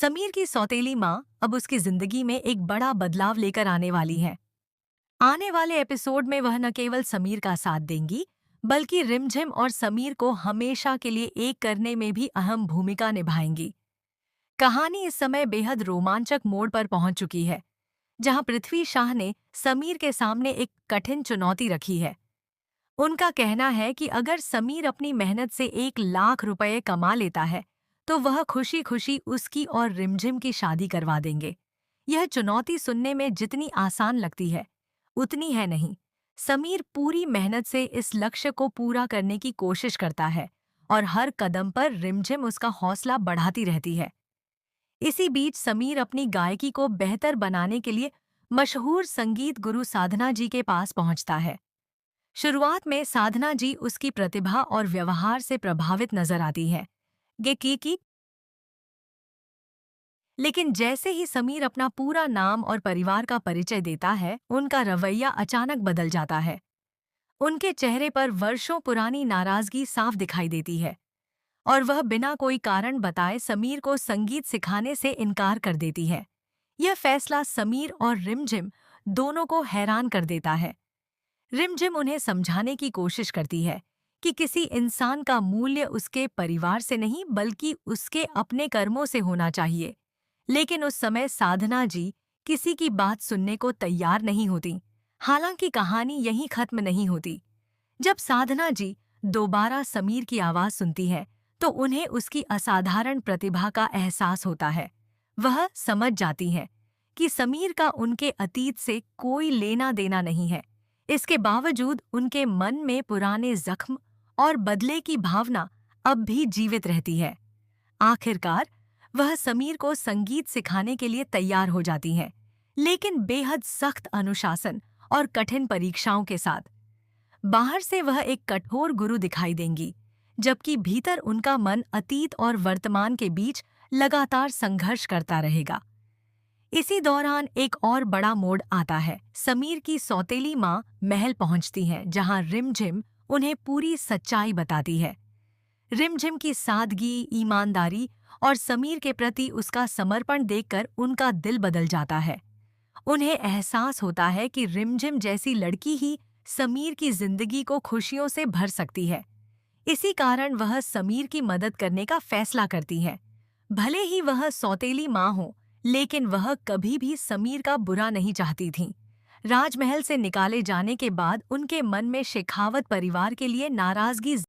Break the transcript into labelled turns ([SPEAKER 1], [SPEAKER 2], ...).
[SPEAKER 1] समीर की सौतेली माँ अब उसकी जिंदगी में एक बड़ा बदलाव लेकर आने वाली है। आने वाले एपिसोड में वह न केवल समीर का साथ देंगी, बल्कि रिमझिम और समीर को हमेशा के लिए एक करने में भी अहम भूमिका निभाएंगी। कहानी इस समय बेहद रोमांचक मोड़ पर पहुंच चुकी है, जहां पृथ्वी शाह ने समीर के सामने एक कठिन चुनौती रखी है। उनका कहना है कि अगर समीर अपनी मेहनत से 1 लाख रुपए कमा लेता है, तो वह खुशी खुशी उसकी और रिमझिम की शादी करवा देंगे। यह चुनौती सुनने में जितनी आसान लगती है, उतनी है नहीं। समीर पूरी मेहनत से इस लक्ष्य को पूरा करने की कोशिश करता है और हर कदम पर रिमझिम उसका हौसला बढ़ाती रहती है। इसी बीच समीर अपनी गायकी को बेहतर बनाने के लिए मशहूर संगीत गुरु साधना जी के पास पहुंचता है। शुरुआत में साधना जी उसकी प्रतिभा और व्यवहार से प्रभावित नजर आती है की लेकिन जैसे ही समीर अपना पूरा नाम और परिवार का परिचय देता है, उनका रवैया अचानक बदल जाता है। उनके चेहरे पर वर्षों पुरानी नाराजगी साफ दिखाई देती है और वह बिना कोई कारण बताए समीर को संगीत सिखाने से इनकार कर देती है। यह फैसला समीर और रिमझिम दोनों को हैरान कर देता है। रिमझिम उन्हें समझाने की कोशिश करती है कि किसी इंसान का मूल्य उसके परिवार से नहीं बल्कि उसके अपने कर्मों से होना चाहिए। लेकिन उस समय साधना जी किसी की बात सुनने को तैयार नहीं होती। हालांकि कहानी यहीं खत्म नहीं होती। जब साधना जी दोबारा समीर की आवाज सुनती है, तो उन्हें उसकी असाधारण प्रतिभा का एहसास होता है। वह समझ जाती है कि समीर का उनके अतीत से कोई लेना देना नहीं है। इसके बावजूद उनके मन में पुराने जख्म और बदले की भावना अब भी जीवित रहती है। आखिरकार वह समीर को संगीत सिखाने के लिए तैयार हो जाती हैं, लेकिन बेहद सख्त अनुशासन और कठिन परीक्षाओं के साथ। बाहर से वह एक कठोर गुरु दिखाई देंगी, जबकि भीतर उनका मन अतीत और वर्तमान के बीच लगातार संघर्ष करता रहेगा। इसी दौरान एक और बड़ा मोड़ आता है। समीर की सौतेली माँ महल पहुंचती हैं, जहां रिमझिम उन्हें पूरी सच्चाई बताती है। रिमझिम की सादगी, ईमानदारी और समीर के प्रति उसका समर्पण देखकर उनका दिल बदल जाता है। उन्हें एहसास होता है कि रिमझिम जैसी लड़की ही समीर की जिंदगी को खुशियों से भर सकती है। इसी कारण वह समीर की मदद करने का फैसला करती है। भले ही वह सौतेली माँ हो, लेकिन वह कभी भी समीर का बुरा नहीं चाहती थीं। राजमहल से निकाले जाने के बाद उनके मन में शेखावत परिवार के लिए नाराजगी